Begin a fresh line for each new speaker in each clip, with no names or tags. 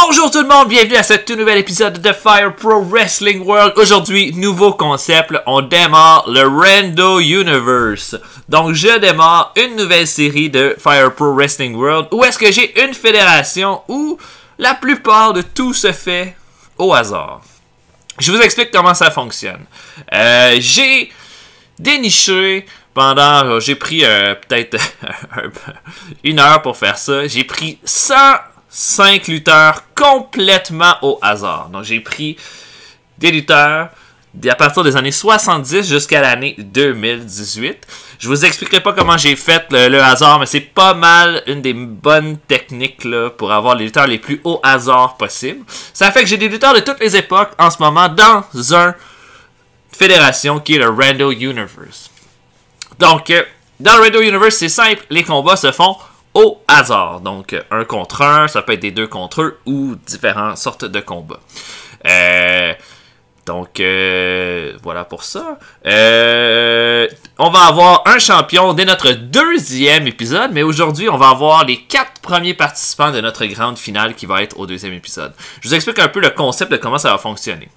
Bonjour tout le monde, bienvenue à ce tout nouvel épisode de Fire Pro Wrestling World. Aujourd'hui, nouveau concept, on démarre le Rando Universe. Donc je démarre une nouvelle série de Fire Pro Wrestling World où est-ce que j'ai une fédération où la plupart de tout se fait au hasard. Je vous explique comment ça fonctionne. J'ai déniché pendant, j'ai pris peut-être une heure pour faire ça. J'ai pris 105 lutteurs complètement au hasard. Donc j'ai pris des lutteurs à partir des années 70 jusqu'à l'année 2018. Je vous expliquerai pas comment j'ai fait le hasard, mais c'est pas mal une des bonnes techniques là, pour avoir les lutteurs les plus au hasard possible. Ça fait que j'ai des lutteurs de toutes les époques en ce moment dans une fédération qui est le Rando Universe. Donc, dans le Rando Universe, c'est simple, les combats se font au hasard. Donc, un contre un, ça peut être des deux contre eux ou différentes sortes de combats. Donc, voilà pour ça. On va avoir un champion dès notre deuxième épisode, mais aujourd'hui, on va avoir les 4 premiers participants de notre grande finale qui va être au deuxième épisode. Je vous explique un peu le concept de comment ça va fonctionner.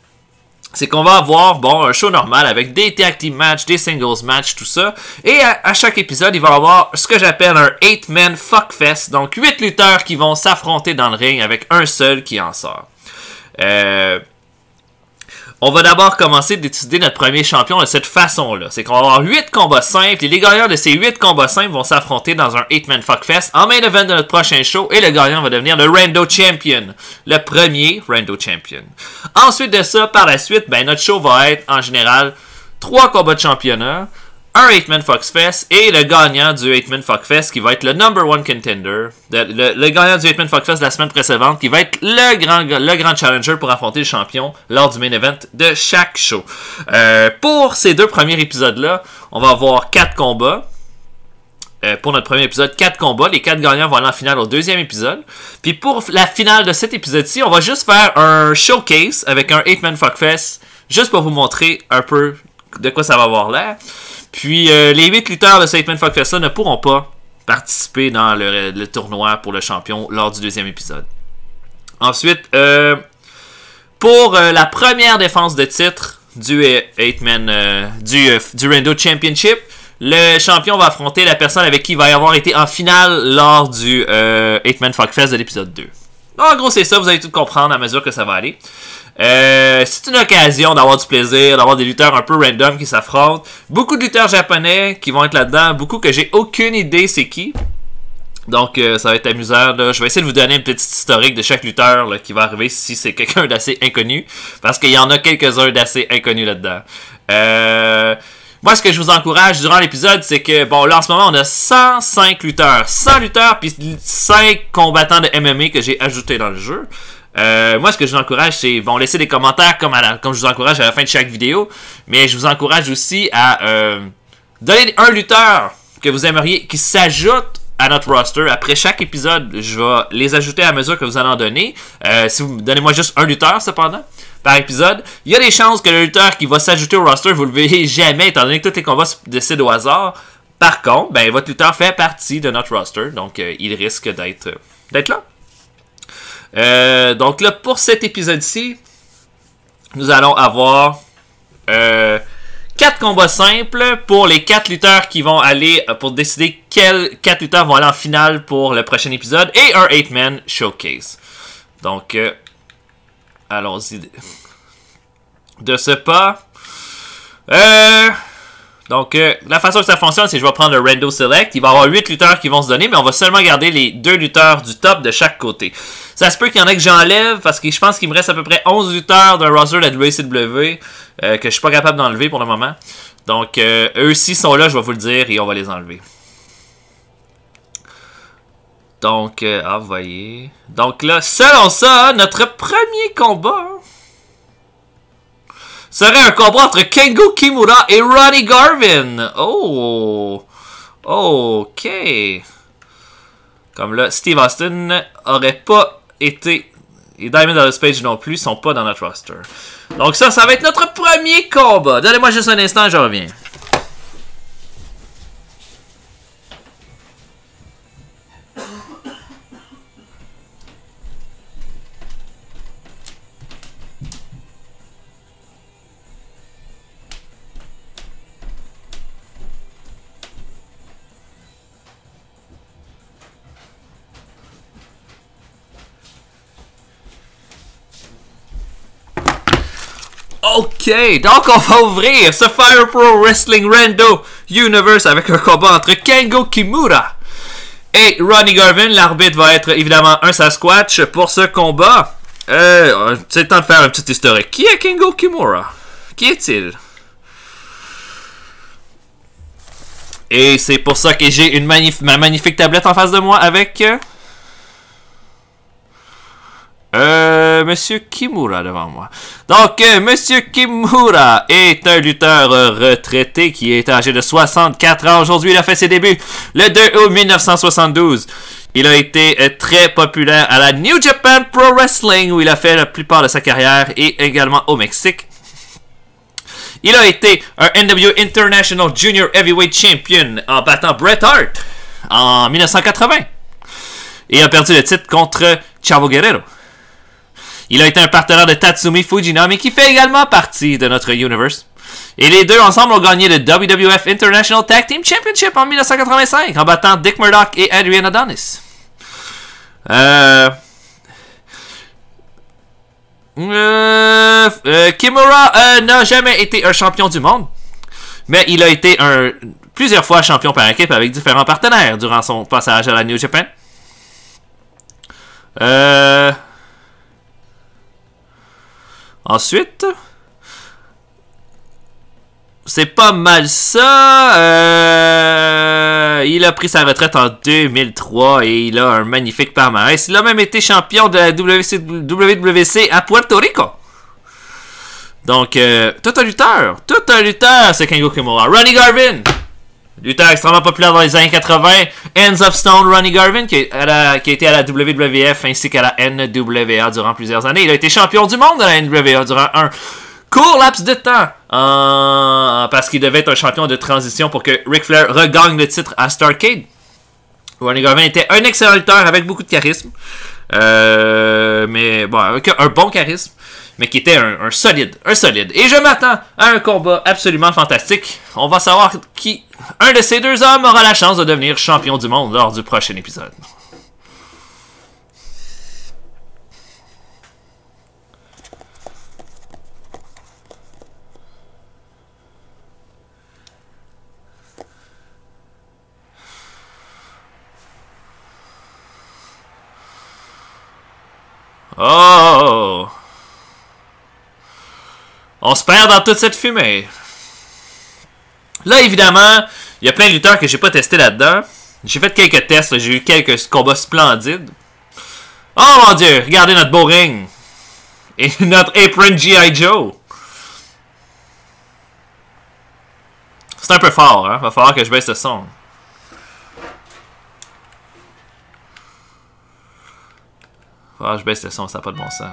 C'est qu'on va avoir, un show normal avec des tag team matchs, des singles matchs, tout ça. Et à chaque épisode, il va y avoir ce que j'appelle un 8-man fuckfest. Donc, 8 lutteurs qui vont s'affronter dans le ring avec un seul qui en sort. On va d'abord commencer d'étudier notre premier champion de cette façon-là. C'est qu'on va avoir 8 combats simples et les gagnants de ces 8 combats simples vont s'affronter dans un 8-man fuckfest en main event de notre prochain show et le gagnant va devenir le Rando Champion. Le premier Rando Champion. Ensuite de ça, par la suite, notre show va être en général 3 combats de championnat, un 8-man fuckfest et le gagnant du 8-man fuckfest qui va être le number one contender, le gagnant du 8-man fuckfest de la semaine précédente qui va être le grand challenger pour affronter le champion lors du main event de chaque show. Pour ces 2 premiers épisodes-là, on va avoir 4 combats. Pour notre premier épisode, 4 combats. Les 4 gagnants vont aller en finale au deuxième épisode. Puis pour la finale de cet épisode-ci, on va juste faire un showcase avec un 8-man fuckfest, juste pour vous montrer un peu de quoi ça va avoir l'air. Puis les 8 lutteurs de ce 8-man fuckfest ne pourront pas participer dans le tournoi pour le champion lors du deuxième épisode. Ensuite, pour la première défense de titre du 8-man du Rando Championship, le champion va affronter la personne avec qui il va y avoir été en finale lors du 8-man fuckfest de l'épisode 2. En gros, c'est ça, vous allez tout comprendre à mesure que ça va aller. C'est une occasion d'avoir du plaisir, d'avoir des lutteurs un peu random qui s'affrontent. Beaucoup de lutteurs japonais qui vont être là-dedans, beaucoup que j'ai aucune idée c'est qui. Donc ça va être amusant. Là. Je vais essayer de vous donner une petite historique de chaque lutteur là, qui va arriver si c'est quelqu'un d'assez inconnu. Parce qu'il y en a quelques-uns d'assez inconnus là-dedans. Moi, ce que je vous encourage durant l'épisode, c'est que, là, en ce moment, on a 105 lutteurs. 100 lutteurs, puis 5 combattants de MMA que j'ai ajoutés dans le jeu. Moi, ce que je vous encourage, c'est, laisser des commentaires comme je vous encourage à la fin de chaque vidéo. Mais je vous encourage aussi à donner un lutteur que vous aimeriez, qui s'ajoute à notre roster. Après chaque épisode, je vais les ajouter à mesure que vous allez en donner. Si vous donnez-moi juste un lutteur, cependant, par épisode, il y a des chances que le lutteur qui va s'ajouter au roster, vous le verrez jamais, étant donné que tous les combats se décident au hasard. Par contre, votre lutteur fait partie de notre roster, donc il risque d'être là. Donc là, pour cet épisode-ci, nous allons avoir 4 combats simples pour les 4 lutteurs qui vont aller, pour décider quels 4 lutteurs vont aller en finale pour le prochain épisode, et un 8-man showcase. Donc, allons-y de ce pas. Donc, la façon que ça fonctionne, c'est que je vais prendre le Rando Select. Il va y avoir 8 lutteurs qui vont se donner, mais on va seulement garder les 2 lutteurs du top de chaque côté. Ça se peut qu'il y en ait que j'enlève, parce que je pense qu'il me reste à peu près 11 lutteurs d'un roster de la WCW que je suis pas capable d'enlever pour le moment. Donc, eux, s'ils sont là, je vais vous le dire et on va les enlever. Donc, vous voyez. Donc là, selon ça, notre premier combat serait un combat entre Kengo Kimura et Ronnie Garvin. Oh! Ok. Comme là, Steve Austin aurait pas été... Et Diamond Dallas Page non plus sont pas dans notre roster. Donc ça va être notre premier combat. Donnez-moi juste un instant, je reviens. Ok, donc on va ouvrir ce Fire Pro Wrestling Rando Universe avec un combat entre Kengo Kimura et Ronnie Garvin. L'arbitre va être évidemment un Sasquatch pour ce combat. C'est le temps de faire un petit historique. Qui est Kengo Kimura? Qui est-il? Et c'est pour ça que j'ai ma magnifique tablette en face de moi avec... Monsieur Kimura devant moi. Donc, Monsieur Kimura est un lutteur retraité qui est âgé de 64 ans. Aujourd'hui, il a fait ses débuts le 2 août 1972. Il a été très populaire à la New Japan Pro Wrestling, où il a fait la plupart de sa carrière, et également au Mexique. Il a été un NWO International Junior Heavyweight Champion en battant Bret Hart en 1980. Et a perdu le titre contre Chavo Guerrero. Il a été un partenaire de Tatsumi Fujinami qui fait également partie de notre universe. Et les deux ensemble ont gagné le WWF International Tag Team Championship en 1985 en battant Dick Murdoch et Adrian Adonis. Kimura n'a jamais été un champion du monde, mais il a été plusieurs fois champion par équipe avec différents partenaires durant son passage à la New Japan. Ensuite, c'est pas mal ça. Il a pris sa retraite en 2003 et il a un magnifique palmarès. Il a même été champion de la WWC à Puerto Rico. Donc, tout un lutteur, c'est Kengo Kimura. Ronnie Garvin, lutteur extrêmement populaire dans les années 80. Hands of Stone, Ronnie Garvin, qui a été à la WWF ainsi qu'à la NWA durant plusieurs années. Il a été champion du monde de la NWA durant un court laps de temps. Parce qu'il devait être un champion de transition pour que Ric Flair regagne le titre à Starrcade. Ronnie Garvin était un excellent lutteur avec beaucoup de charisme. Mais bon, avec un bon charisme. Mais qui était un solide. Et je m'attends à un combat absolument fantastique. On va savoir qui, un de ces deux hommes, aura la chance de devenir champion du monde lors du prochain épisode. Oh! On se perd dans toute cette fumée. Là, évidemment, il y a plein de lutteurs que j'ai pas testé là-dedans. J'ai fait quelques tests, j'ai eu quelques combats splendides. Oh mon Dieu, regardez notre beau ring. Et notre apron G.I. Joe. C'est un peu fort, hein? Va falloir que je baisse le son. Va falloir que je baisse le son, ça n'a pas de bon sens.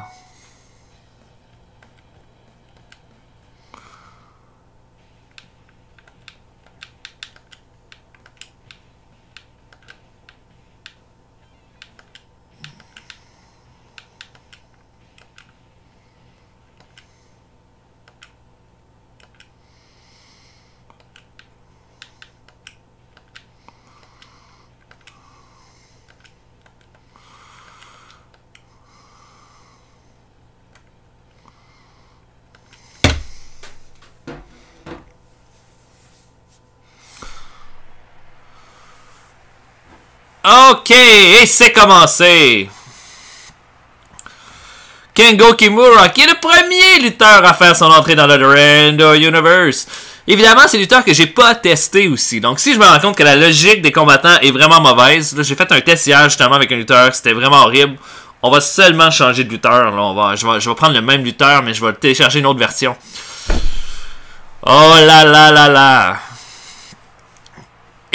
Ok, et c'est commencé. Kengo Kimura, qui est le premier lutteur à faire son entrée dans le Rando Universe. Évidemment, c'est le lutteur que j'ai pas testé aussi. Donc, si je me rends compte que la logique des combattants est vraiment mauvaise, là, j'ai fait un test hier justement avec un lutteur, c'était vraiment horrible. On va seulement changer de lutteur. Là, je vais prendre le même lutteur, mais je vais télécharger une autre version. Oh là là là là.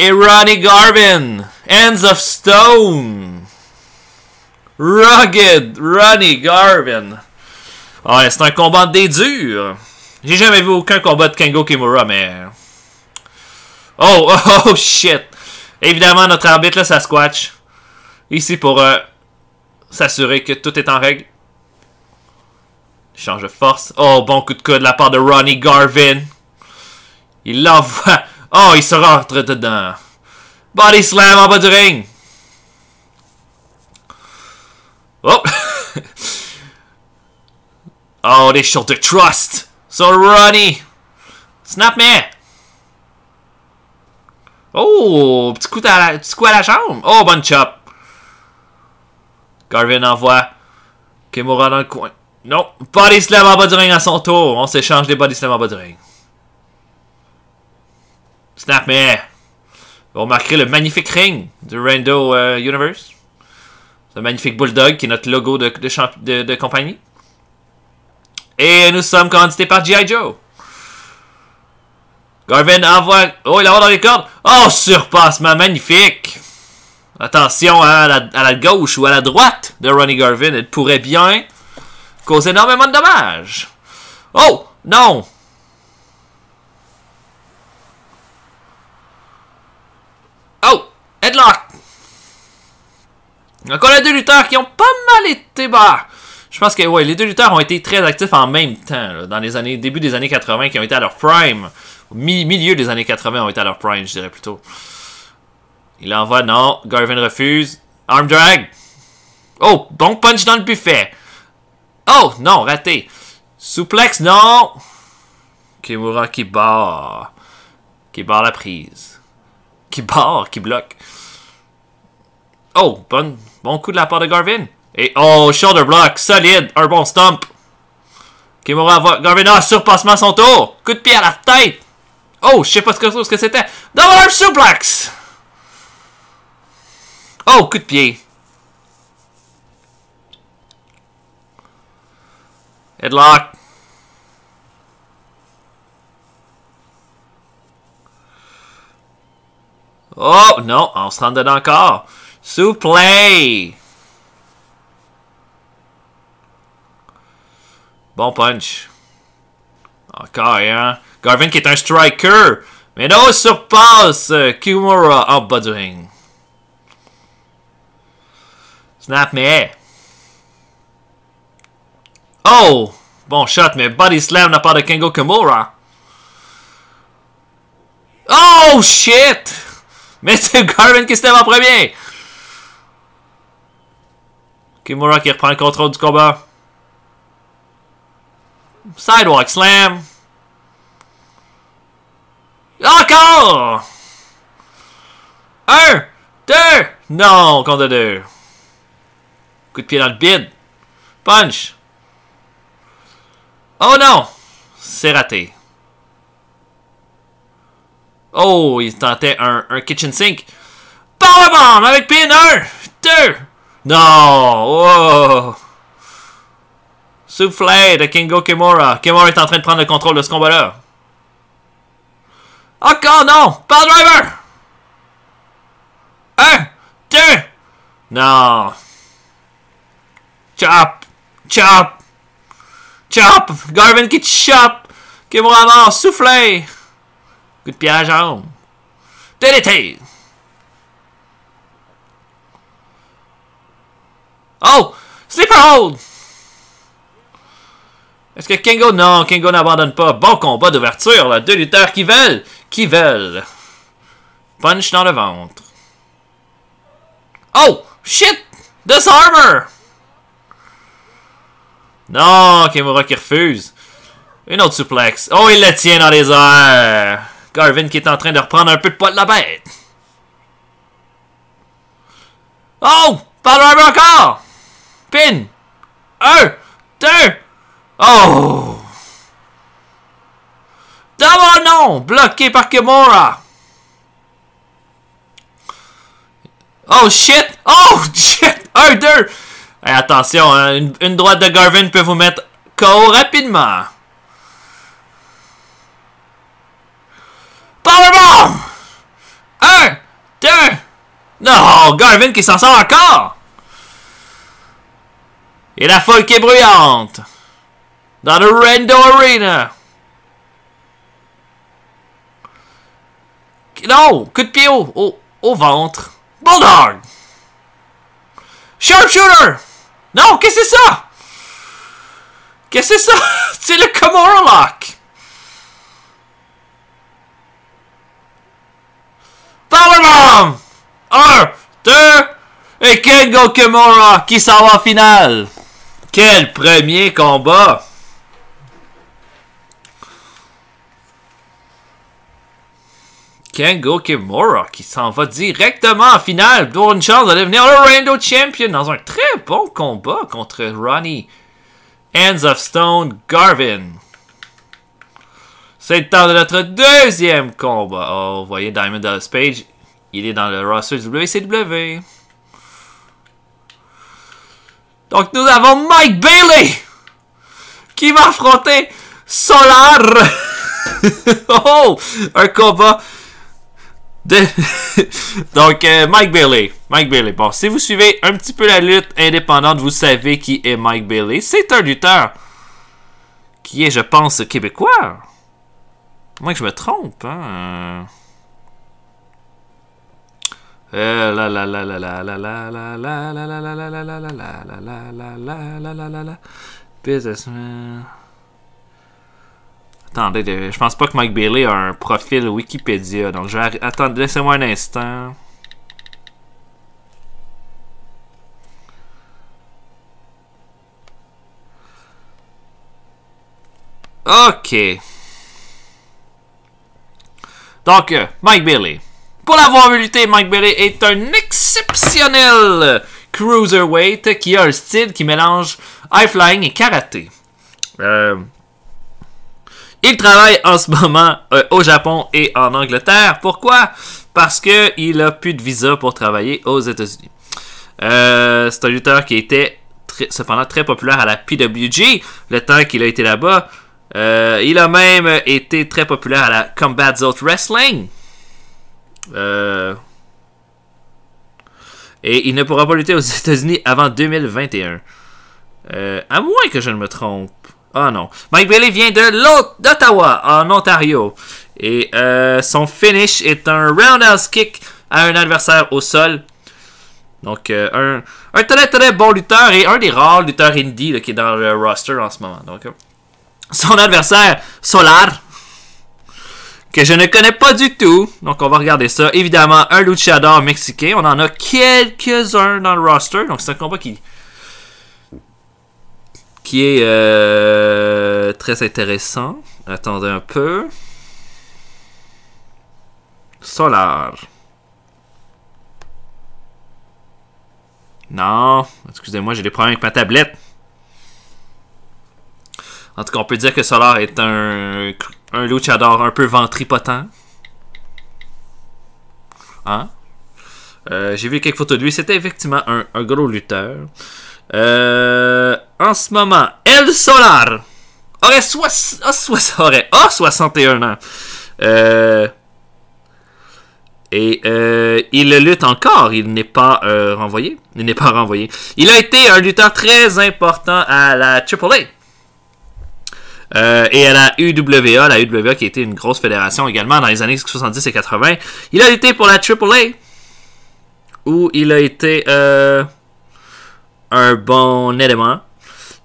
Et Ronnie Garvin, Hands of Stone. Rugged Ronnie Garvin. Ouais, c'est un combat des durs. J'ai jamais vu aucun combat de Kengo Kimura, mais... Oh shit. Évidemment, notre arbitre, là, Sasquatch. Ici pour s'assurer que tout est en règle. Change de force. Oh, bon coup de coude de la part de Ronnie Garvin. Il l'envoie... Oh, il se rentre dedans. Body slam en bas du ring. Oh. Oh, they show the trust. Sur Ronnie. Snap me. Oh, petit coup à la jambe. Oh, bonne chop. Garvin envoie Kimura dans le coin. Non, body slam en bas du ring à son tour. On s'échange des body slam en bas du ring. Snap me. On remarquerait le magnifique ring du Rando Universe. Ce magnifique bulldog qui est notre logo de compagnie. Et nous sommes commandités par G.I. Joe. Garvin envoie... Oh, il l'envoie dans les cordes. Oh, surpassement magnifique. Attention hein, à la gauche ou à la droite de Ronnie Garvin. Elle pourrait bien causer énormément de dommages. Oh, non. Oh, headlock. Encore les deux lutteurs qui ont pas mal été bas. Je pense que ouais, les deux lutteurs ont été très actifs en même temps, là, dans les années, début des années 80, qui ont été à leur prime. Milieu des années 80 ont été à leur prime, je dirais plutôt. Il envoie, non. Garvin refuse. Arm drag. Oh, bon punch dans le buffet. Oh, non, raté. Suplex, non. Kimura qui barre. Qui barre la prise. Qui barre, qui bloque. Oh, bon coup de la part de Garvin. Et oh, shoulder block, solide, un bon stomp. Kimura envoie, Garvin a surpassement à son tour. Coup de pied à la tête. Oh, je sais pas ce que c'était. Double arm suplex. Oh, coup de pied. Headlock. Oh, non, on se rend dedans encore. Souplay. Bon punch. Encore, hein. Garvin qui est un striker. Mais non, surpasse Kimura en bas du ring. Snap me. Oh! Bon shot, mais body slam de la part de Kengo Kimura. Oh, shit! Mais c'est Garvin qui se lève en premier. Kimura qui reprend le contrôle du combat. Sidewalk slam. Encore! 1, 2. Non, compte de 2. Coup de pied dans le bide. Punch. Oh non! C'est raté. Oh, il tentait un kitchen sink. Powerbomb avec pin 1, 2. Non! Oh! Soufflé de Kengo Kimura. Kimura est en train de prendre le contrôle de ce combat-là. Encore non! Power driver! 1, 2. Non. Chop! Chop! Chop! Garvin qui chop! Kimura mort! Soufflé! Coup de pied à la jambe. DDT! Oh! Sleeper hold! Est-ce que Kengo... Non, Kengo n'abandonne pas. Bon combat d'ouverture, là. Deux lutteurs qui veulent. Qui veulent. Punch dans le ventre. Oh! Shit! Disarmer! Non, Kimura qui refuse. Une autre suplex. Oh, il la tient dans les airs. Garvin qui est en train de reprendre un peu de poids de la bête. Oh! Power driver encore! Pin! 1, 2. Oh! D'abord non! Bloqué par Kimura. Oh shit! Oh shit! 1, 2. Hey, attention, hein, une droite de Garvin peut vous mettre KO rapidement. Powerbomb! 1, 2. Non! Garvin qui s'en sort encore! Et la foule qui est bruyante! Dans le Rando Arena! Non! Coup de pied au ventre! Bulldog! Sharpshooter! Non! Qu'est-ce que c'est ça? Qu'est-ce que c'est ça? C'est le Kimura Lock! Powerbomb! 1, 2, et Kengo Kimura qui s'en va en finale! Quel premier combat! Kengo Kimura qui s'en va directement en finale pour une chance de devenir le Rando Champion dans un très bon combat contre Ronnie Hands of Stone Garvin. C'est le temps de notre deuxième combat. Oh, vous voyez Diamond Dallas Page, il est dans le roster WCW. Donc nous avons Mike Bailey qui va affronter Solar. Oh, un combat de... Donc, Mike Bailey. Bon, si vous suivez un petit peu la lutte indépendante, vous savez qui est Mike Bailey. C'est un lutteur qui est, je pense, québécois. Moi que je me trompe, hein. Businessman. Attendez, je pense pas que Mike Bailey a un profil Wikipédia, donc je vais attendre, laissez-moi un instant. Ok. Donc, Mike Bailey. Pour l'avoir vu lutter, Mike Bailey est un exceptionnel cruiserweight qui a un style qui mélange high flying et karaté. Il travaille en ce moment au Japon et en Angleterre. Pourquoi? Parce qu'il a plus de visa pour travailler aux États-Unis. C'est un lutteur qui était cependant très populaire à la PWG le temps qu'il a été là-bas. Il a même été très populaire à la Combat Zone Wrestling. Et il ne pourra pas lutter aux États-Unis avant 2021. À moins que je ne me trompe. Ah non. Mike Bailey vient d'Ottawa, en Ontario. Et son finish est un roundhouse kick à un adversaire au sol. Donc, un très très bon lutteur et un des rares lutteurs indie là, qui est dans le roster en ce moment. Donc, son adversaire, Solar, que je ne connais pas du tout. Donc, on va regarder ça. Évidemment, un luchador mexicain. On en a quelques-uns dans le roster. Donc, c'est un combat qui est très intéressant. Attendez un peu. Solar. Non, excusez-moi, j'ai des problèmes avec ma tablette. En tout cas, on peut dire que Solar est un luchador un peu ventripotent. Hein? J'ai vu quelques photos de lui. C'était effectivement un gros lutteur. En ce moment, El Solar aurait 61 ans. Il lutte encore. Il n'est pas renvoyé. Il a été un lutteur très important à la AAA. Et à la UWA qui était une grosse fédération également dans les années 70 et 80. Il a lutté pour la AAA, où il a été un bon élément.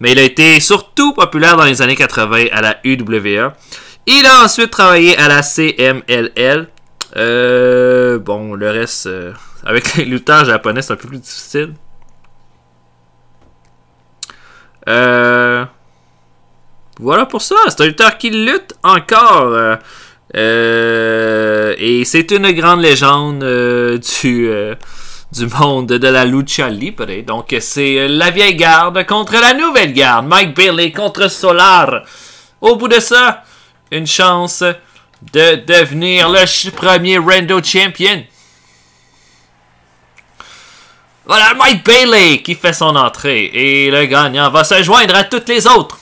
Mais il a été surtout populaire dans les années 80 à la UWA. Il a ensuite travaillé à la CMLL. Bon, le reste, avec les lutteurs japonais, c'est un peu plus difficile. Voilà pour ça. C'est un lutteur qui lutte encore. Et c'est une grande légende du monde de la lucha libre. Donc, c'est la vieille garde contre la nouvelle garde. Mike Bailey contre Solar. Au bout de ça, une chance de devenir le premier Rando Champion. Voilà Mike Bailey qui fait son entrée. Et le gagnant va se joindre à toutes les autres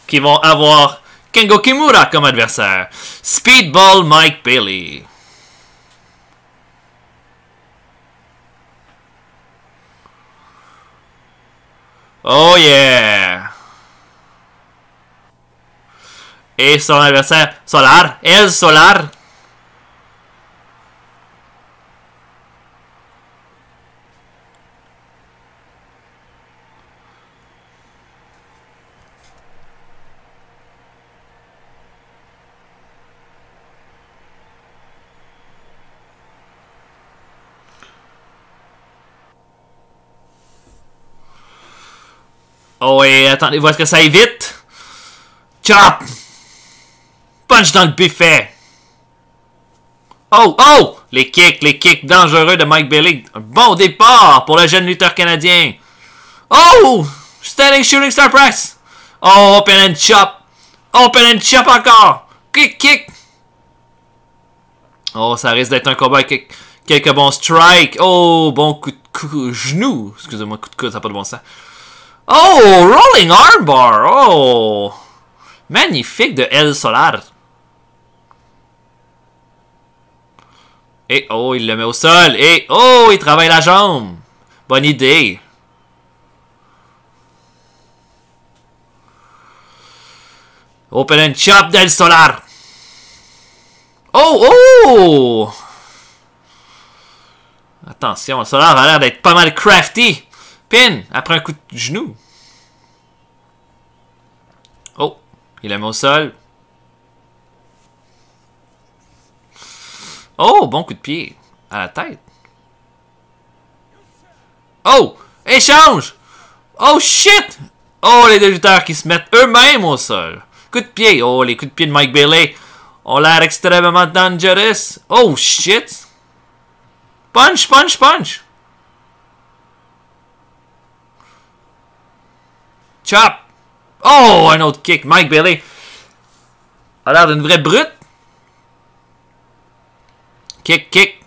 qui vont avoir Kengo Kimura comme adversaire. Speedball Mike Bailey. Oh yeah! Et son adversaire, Solar, El Solar. Oh et attendez, voir ce que ça évite. Chop! Punch dans le buffet. Oh, oh! Les kicks dangereux de Mike Bailey. Un bon départ pour le jeune lutteur canadien. Oh! Standing Shooting Star Press. Oh, open and chop. Open and chop encore. Kick. Oh, ça risque d'être un combat avec quelques bons strikes. Oh, bon coup de genou. Excusez-moi, coup de coude, ça n'a pas de bon sens. Oh, rolling armbar. Oh, magnifique de El Solar. Et oh, il le met au sol. Et oh, il travaille la jambe. Bonne idée. Open and chop d'El Solar. Oh! Attention, le Solar a l'air d'être pas mal crafty. Pin, après un coup de genou. Oh, il la met au sol. Oh, bon coup de pied à la tête. Oh, échange. Oh, shit. Oh, les deux lutteurs qui se mettent eux-mêmes au sol. Coup de pied. Oh, les coups de pied de Mike Bailey ont l'air extrêmement dangereux. Oh, shit. Punch. Chop. Oh, un autre kick. Mike Bailey a l'air d'une vraie brute. Kick.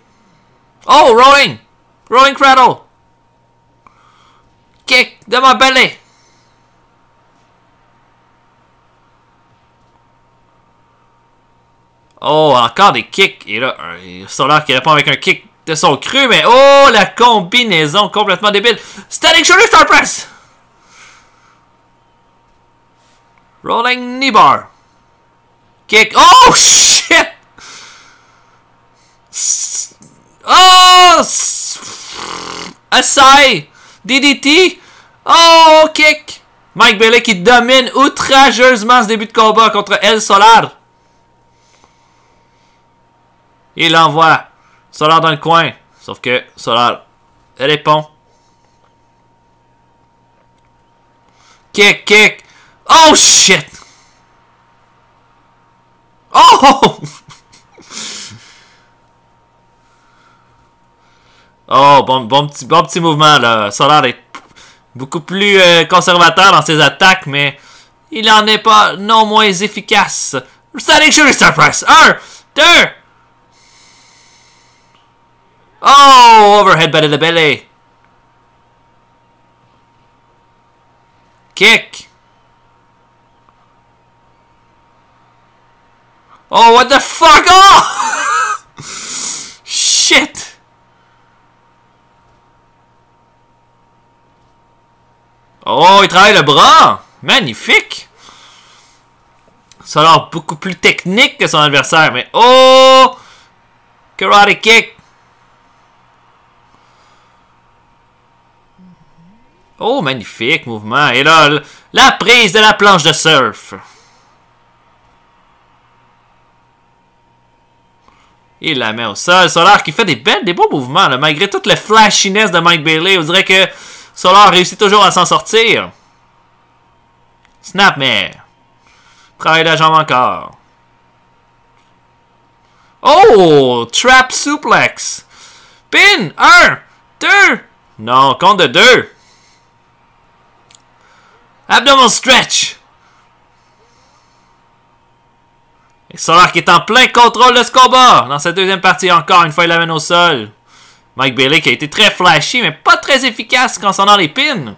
Oh, rolling. Rolling cradle. Kick de Mike Bailey. Oh, encore des kicks. Et là, Solar qui répond avec un kick de son cru, mais oh, la combinaison complètement débile. Standing Shoulder Star Press. Rolling knee bar. Kick. Oh, shit. Oh, Asai. DDT. Oh, kick. Mike Bailey qui domine outrageusement ce début de combat contre El Solar. Il envoie Solar dans le coin. Sauf que Solar répond. Kick. Oh, shit. Oh! Oh, bon petit mouvement, là. Solar est beaucoup plus conservateur dans ses attaques, mais il en est pas non moins efficace. Standing Shooting Star Press. 1, 2. Oh, overhead by the belly. Kick. Oh, what the fuck? Oh! Shit. Oh, il travaille le bras. Magnifique. Ça a l'air beaucoup plus technique que son adversaire, mais oh! Karate kick. Oh, magnifique mouvement. Et là, la prise de la planche de surf. Il la met au sol. Solar qui fait des beaux mouvements, là, malgré toute la flashiness de Mike Bailey. On dirait que Solar réussit toujours à s'en sortir. Snapmare. Travaille la jambe encore. Oh! Trap suplex. Pin. 1, 2. Non, compte de 2. Abdominal stretch. Et Solar qui est en plein contrôle de ce combat. Dans cette deuxième partie, encore une fois, il l'amène au sol. Mike Bailey qui a été très flashy, mais pas très efficace quand on a les pins.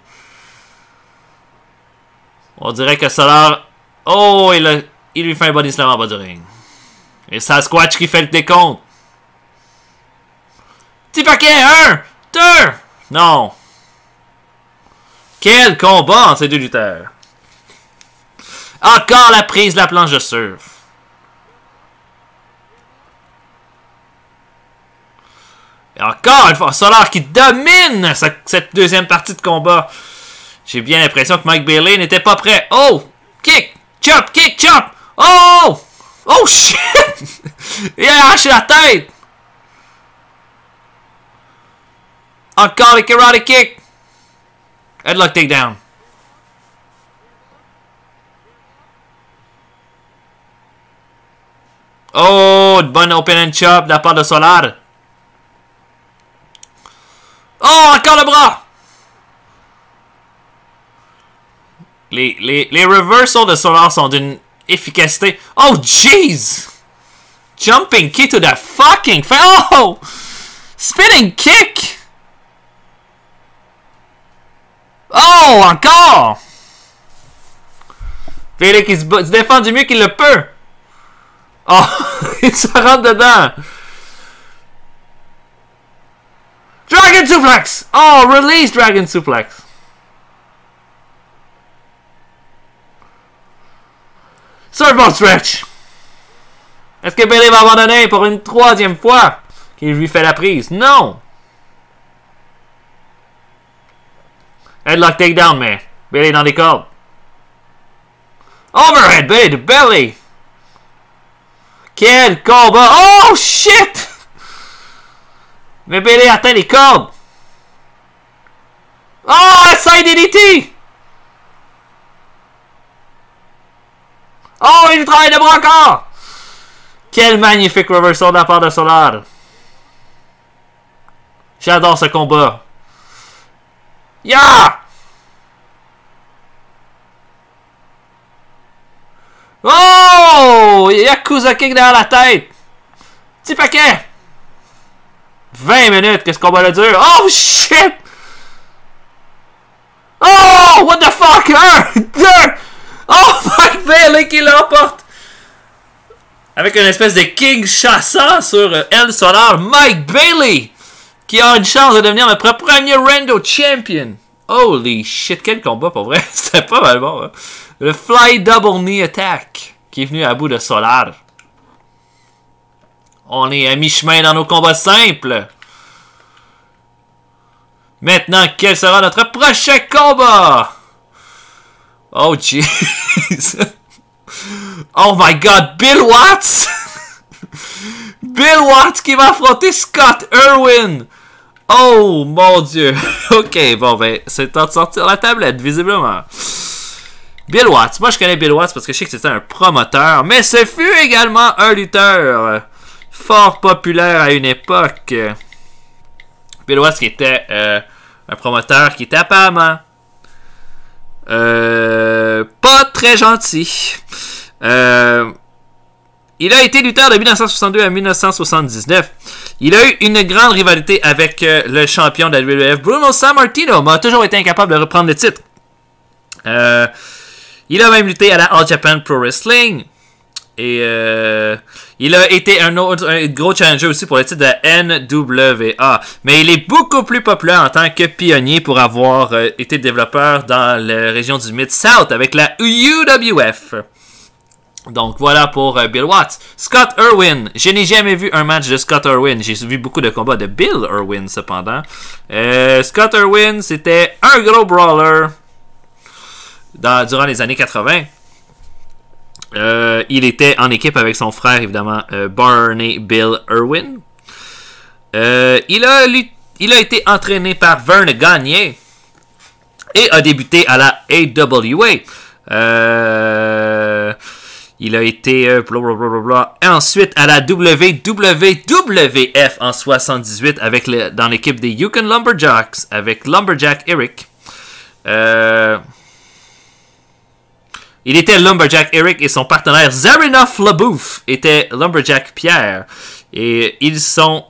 On dirait que Solar... Oh, il lui fait un body slam en bas du ring. Et Sasquatch qui fait le décompte. Petit paquet. 1, 2. Non. Quel combat entre ces deux lutteurs. Encore la prise de la planche de surf. Et encore une fois, Solar qui domine cette deuxième partie de combat. J'ai bien l'impression que Mike Bailey n'était pas prêt. Oh! Kick! Chop! Oh! Oh shit! Il a arraché la tête! Encore le karate kick! Headlock takedown. Oh, de bonne open and chop de la part de Solar. Oh, encore le bras! Les reversals de Solar sont d'une efficacité. Oh, jeez! Jumping kick to the fucking face. Oh! Spinning kick! Oh, encore! Bailey qui se défend du mieux qu'il le peut. Oh, il se rentre dedans. Dragon Suplex! Oh, release Dragon Suplex. Surfboard Stretch. Est-ce que Bailey va abandonner pour une troisième fois qu'il lui fait la prise? Non. Headlock takedown, mais Bailey dans les cordes. Overhead Bailey de belly. Quel combat! Oh shit! Mais Bailey atteint les cordes. Oh, side DDT! Oh, il travaille de bras encore! Quel magnifique reversal de la part de Solar. J'adore ce combat. Yeah! Oh! Yakuza kick derrière la tête. Petit paquet. 20 minutes que ce combat-là dure. Oh shit! Oh! What the fuck? 1, 2! Oh! Mike Bailey qui l'emporte! Avec une espèce de king chassant sur El Solar. Mike Bailey! Qui a une chance de devenir notre premier Rando Champion. Holy shit, quel combat pour vrai. C'était pas mal bon. Hein? Le Fly Double Knee Attack qui est venu à bout de Solar. On est à mi-chemin dans nos combats simples. Maintenant, quel sera notre prochain combat? Oh jeez. Oh my god, Bill Watts! Bill Watts qui va affronter Scott Irwin! Oh mon dieu! Ok, bon ben, c'est temps de sortir la tablette, visiblement. Bill Watts. Moi je connais Bill Watts parce que je sais que c'était un promoteur, mais ce fut également un lutteur fort populaire à une époque. Bill Watts qui était un promoteur qui était apparemment pas très gentil. Il a été lutteur de 1962 à 1979. Il a eu une grande rivalité avec le champion de la WWF, Bruno Sammartino, mais a toujours été incapable de reprendre le titre. Il a même lutté à la All Japan Pro Wrestling. Et il a été un gros challenger aussi pour le titre de la NWA. Mais il est beaucoup plus populaire en tant que pionnier pour avoir été développeur dans la région du Mid-South avec la UWF. Donc voilà pour Bill Watts. Scott Irwin. Je n'ai jamais vu un match de Scott Irwin. J'ai vu beaucoup de combats de Bill Irwin cependant. Scott Irwin, c'était un gros brawler durant les années 80. Il était en équipe avec son frère, évidemment, Barney Bill Irwin. Il a été entraîné par Verne Gagne et a débuté à la AWA. Il a été ensuite à la WWF en 78 dans l'équipe des Yukon Lumberjacks avec Lumberjack Eric. Il était Lumberjack Eric et son partenaire Zarinoff LaBouffe était Lumberjack Pierre. Et ils ont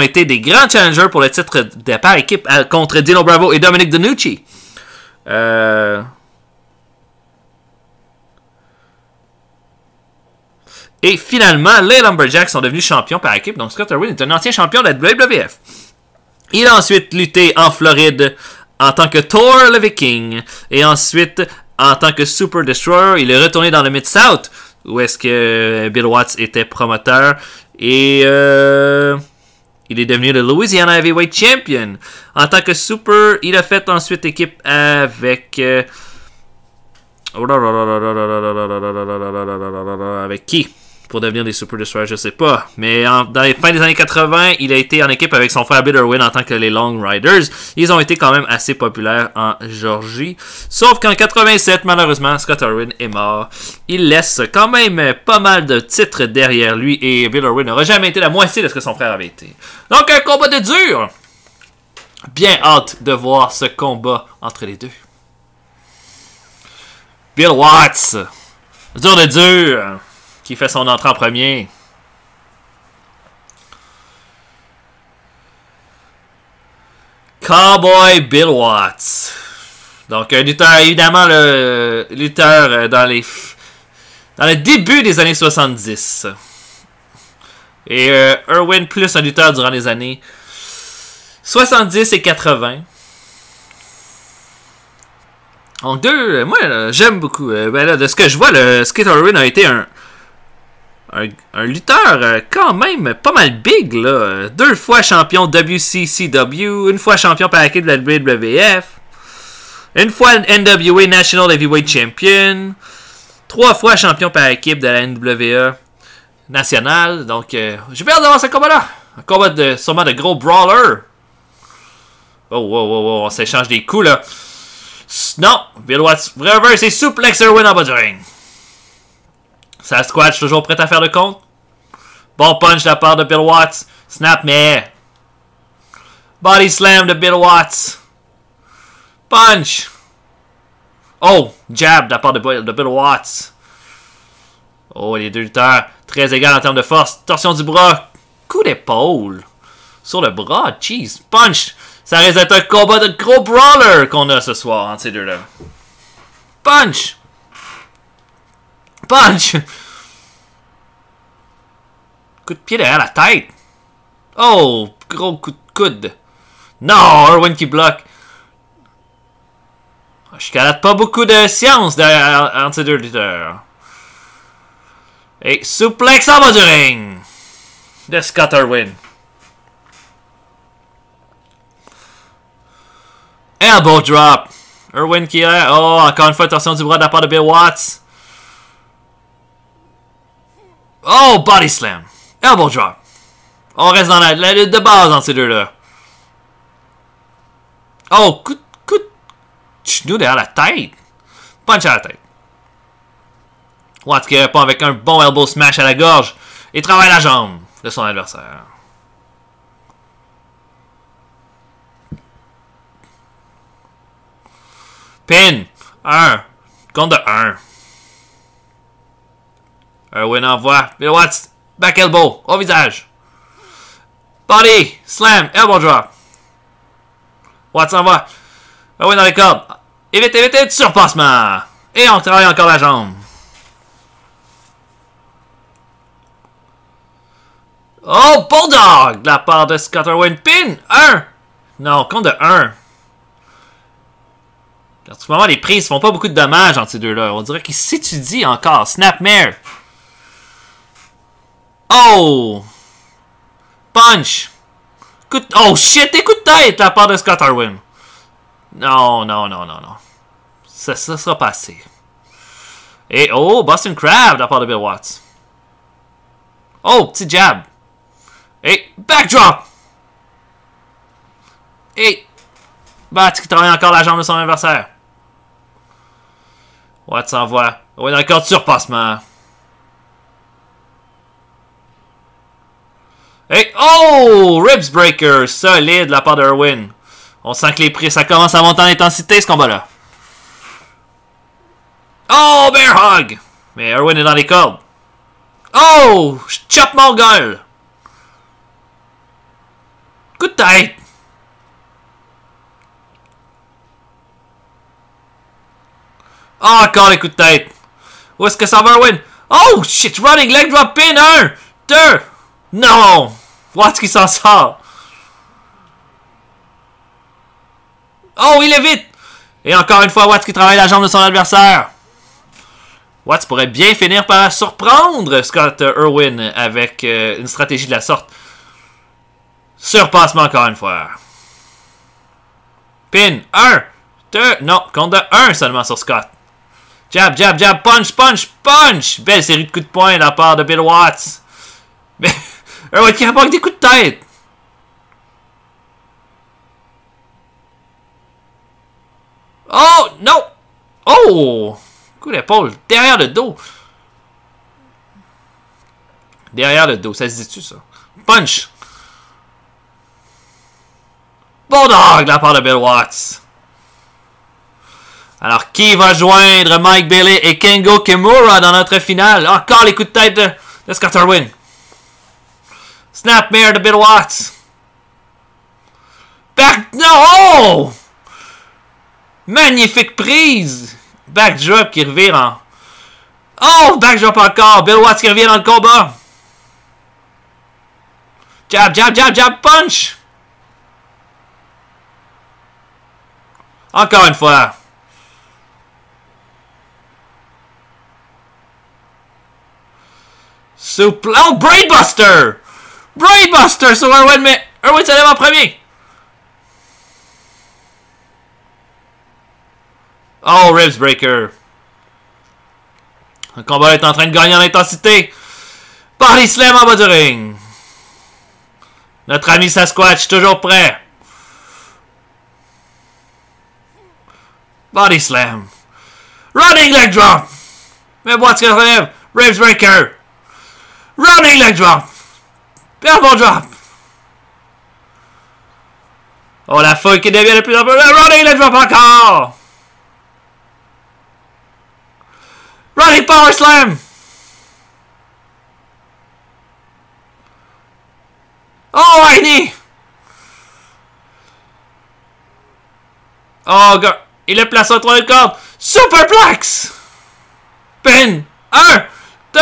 été des grands challengers pour le titre de par équipe contre Dino Bravo et Dominic DeNucci. Et finalement, les Lumberjacks sont devenus champions par équipe. Donc Scott Irwin est un ancien champion de la WWF. Il a ensuite lutté en Floride en tant que Thor le Viking. Et ensuite, en tant que Super Destroyer, il est retourné dans le Mid-South, où est-ce que Bill Watts était promoteur. Et il est devenu le Louisiana Heavyweight Champion. En tant que Super, il a fait ensuite équipe avec... avec qui? pour devenir des Super Destroyers, je sais pas. Mais dans les fins des années 80, il a été en équipe avec son frère Bill Irwin en tant que les Long Riders. Ils ont été quand même assez populaires en Georgie. Sauf qu'en 87, malheureusement, Scott Irwin est mort. Il laisse quand même pas mal de titres derrière lui et Bill Irwin n'aura jamais été la moitié de ce que son frère avait été. Donc un combat de dur! Bien hâte de voir ce combat entre les deux. Bill Watts, dur de dur, qui fait son entrée en premier. Cowboy Bill Watts. Donc un lutteur, évidemment le lutteur dans le début des années 70. Et Irwin plus un lutteur durant les années 70 et 80. Donc moi j'aime beaucoup. Ben là, de ce que je vois, le Scott Irwin a été un lutteur quand même pas mal big, là. 2 fois champion WCCW, 1 fois champion par équipe de la WWF, 1 fois NWA National Heavyweight Champion, 3 fois champion par équipe de la NWA nationale. Donc j'ai peur d'avoir ce combat-là. Un combat sûrement de gros brawler. Oh, on s'échange des coups, là. Non, Bill Watts reverse et suplex Irwin en bas du ring. Sasquatch toujours prêt à faire le compte. Bon punch de la part de Bill Watts. Snap, mais... Body slam de Bill Watts. Punch. Oh, jab de la part de Bill Watts. Oh, les deux lutteurs très égales en termes de force. Torsion du bras. Coup d'épaule. Sur le bras, jeez. Punch. Ça risque d'être un combat de gros brawler qu'on a ce soir entre ces deux-là. Punch. Punch. Coup de pied derrière la tête. Oh, gros coup de coude. Non, Irwin qui bloque. Je calate pas beaucoup de science derrière entre ces deux lutteurs. Et suplex en bas du ring de Scott Irwin. Elbow drop. Irwin qui est... Oh, encore une fois, torsion du bras de la part de Bill Watts. Oh, body slam. Elbow drop. On reste dans la lutte de base entre ces deux-là. Oh, coup de genou derrière la tête. Punch à la tête. Watts qui répond avec un bon elbow smash à la gorge. Et travaille la jambe de son adversaire. Pin. 1. Compte de 1. Irwin envoie. Bill Watts. Back elbow. Au visage. Body. Slam. Elbow drop. Watts envoie. Irwin dans les cordes. Évite. Surpassement. Et on travaille encore la jambe. Oh, Bulldog. De la part de Scott Irwin. Pin. 1. Non, compte de 1. En ce moment, les prises font pas beaucoup de dommages entre ces deux-là. On dirait qu'ils s'étudient encore. Snapmare. Oh! Punch! Oh shit! Des coups de tête de la part de Scott Irwin. Non. Ça sera pas assez. Et oh! Boston Crab de la part de Bill Watts. Oh! Petit jab. Et backdrop! Et Watts qui travaille encore la jambe de son adversaire. Watts envoie. Oh, il a encore de surpassement. Et oh! Ribs breaker. Solide de la part de Irwin. On sent que les prix, ça commence à monter en intensité ce combat-là. Oh! Bear hug. Mais Irwin est dans les cordes. Oh! Chop Mongol. Coup de tête. Oh, encore les coups de tête. Où est-ce que ça va, Irwin? Oh, shit, running leg drop pin. 1, 2. Non. Watts qui s'en sort. Oh, il est vite. Et encore une fois, Watts qui travaille la jambe de son adversaire. Watts pourrait bien finir par surprendre Scott Irwin avec une stratégie de la sorte. Surpassement encore une fois. Pin. 1, 2. Non, compte de 1 seulement sur Scott. Jab, jab, jab, punch, punch, punch! Belle série de coups de poing de la part de Bill Watts. Mais Irwin qui répond avec des coups de tête. Oh, non! Oh! Coup d'épaule, derrière le dos. Derrière le dos, ça se dit-tu, ça? Punch! Bulldog de la part de Bill Watts. Alors, qui va joindre Mike Bailey et Kengo Kimura dans notre finale? Encore les coups de tête de Scott Irwin. Snapmare de Bill Watts. Back... No! Oh! Magnifique prise! Backdrop qui revient en... Oh! Backdrop encore! Bill Watts qui revient dans le combat! Jab, jab, jab, jab, punch! Encore une fois. Oh, Brainbuster! Brainbuster sur Irwin, mais Irwin se lève en premier! Oh, Ribs Breaker. Le combat est en train de gagner en intensité. Body Slam en bas du ring. Notre ami Sasquatch toujours prêt. Body Slam. Running Leg Drop. Mais Watts qui relève. Ribs Breaker. Running Leg Drop. Elbow Drop. Oh, la foule qui devient de plus en plus. Running Leg Drop encore. Running Power Slam! Oh, Heine! Oh, gars, il est placé entre les cordes. Superplex! Pin! 1, 2.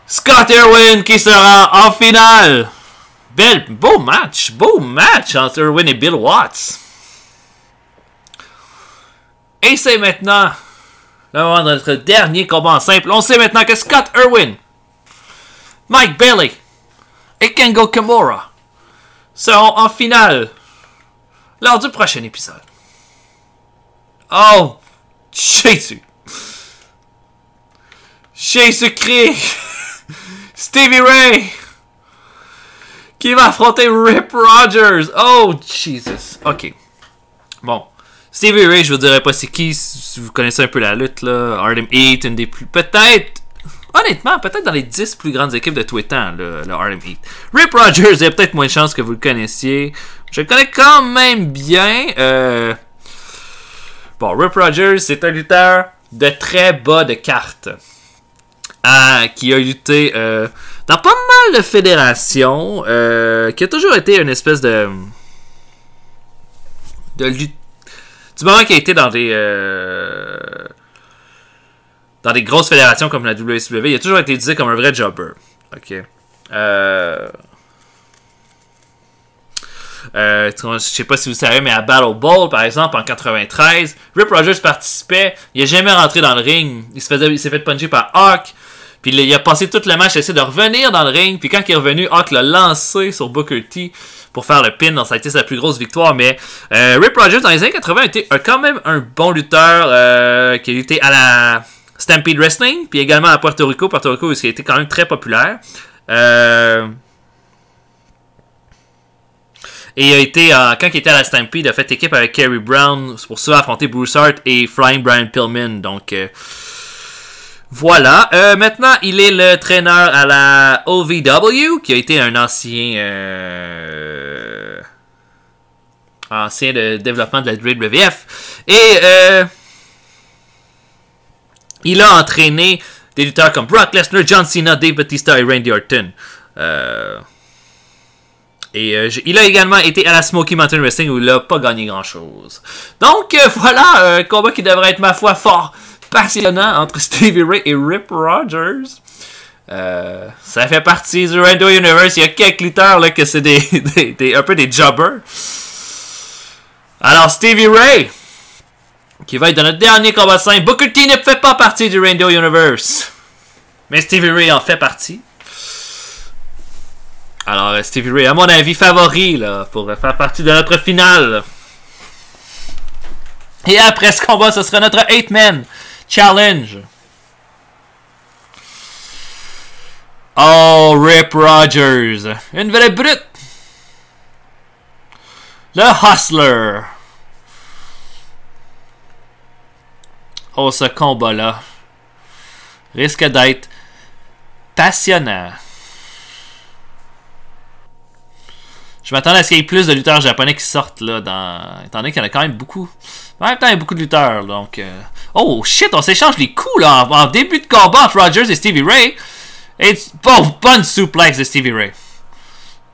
Scott Irwin qui sera en finale. Beau match entre Irwin et Bill Watts. Et c'est maintenant le moment de notre dernier combat en simple. On sait maintenant que Scott Irwin, Mike Bailey et Kengo Kimura seront en finale lors du prochain épisode. Oh, Jésus! Jésus-Christ! Stevie Ray qui va affronter Rip Rogers. Oh, Jesus. Ok. Bon. Stevie Ray, je vous dirais pas c'est qui, si vous connaissez un peu la lutte, là. Harlem Heat, une des plus... Peut-être... Honnêtement, peut-être dans les 10 plus grandes équipes de tous les temps, le Harlem Heat. Rip Rogers, il y a peut-être moins de chances que vous le connaissiez. Je le connais quand même bien. Bon, Rip Rogers, c'est un lutteur de très bas de carte. Qui a lutté dans pas mal de fédérations. Qui a toujours été une espèce de lutte. Du moment qu'il a été dans des grosses fédérations comme la WCW, il a toujours été utilisé comme un vrai jobber. Ok. Je sais pas si vous savez, mais à Battle Bowl, par exemple, en 93, Rip Rogers participait. Il n'est jamais rentré dans le ring. Il s'est fait puncher par Hawk. Puis il a passé tout le match à essayer de revenir dans le ring. Puis quand il est revenu, Hawk l'a lancé sur Booker T pour faire le pin. Donc ça a été sa plus grosse victoire. Mais Rip Rogers, dans les années 80, était quand même un bon lutteur qui a lutté à la Stampede Wrestling. Puis également à Puerto Rico. Puerto Rico, où il a été quand même très populaire. Et il a été, quand il était à la Stampede, il a fait équipe avec Kerry Brown pour ça affronter Bruce Hart et Flying Brian Pillman. Donc voilà. Maintenant, il est le traîneur à la OVW, qui a été un ancien de développement de la WWF. Et il a entraîné des lutteurs comme Brock Lesnar, John Cena, Dave Bautista et Randy Orton. Il a également été à la Smoky Mountain Wrestling où il n'a pas gagné grand-chose. Donc voilà, un combat qui devrait être, ma foi, fort passionnant entre Stevie Ray et Rip Rogers. Ça fait partie du Rando Universe. Il y a quelques lutteurs là, que c'est un peu des jobbers. Alors Stevie Ray, qui va être dans notre dernier combat simple. Booker T ne fait pas partie du Rando Universe, mais Stevie Ray en fait partie. Alors Stevie Ray, à mon avis, favori là, pour faire partie de notre finale. Et après ce combat, ce sera notre 8-man challenge. Oh, Rip Rogers. Une vraie brute. Le Hustler. Oh, ce combat-là risque d'être passionnant. Je m'attendais à ce qu'il y ait plus de lutteurs japonais qui sortent là, étant donné qu'il y en a quand même beaucoup. En même temps, il y a beaucoup de lutteurs, donc... Oh, shit, on s'échange les coups, là, en début de combat entre Rogers et Stevie Ray. Et... Oh, bonne suplex de Stevie Ray.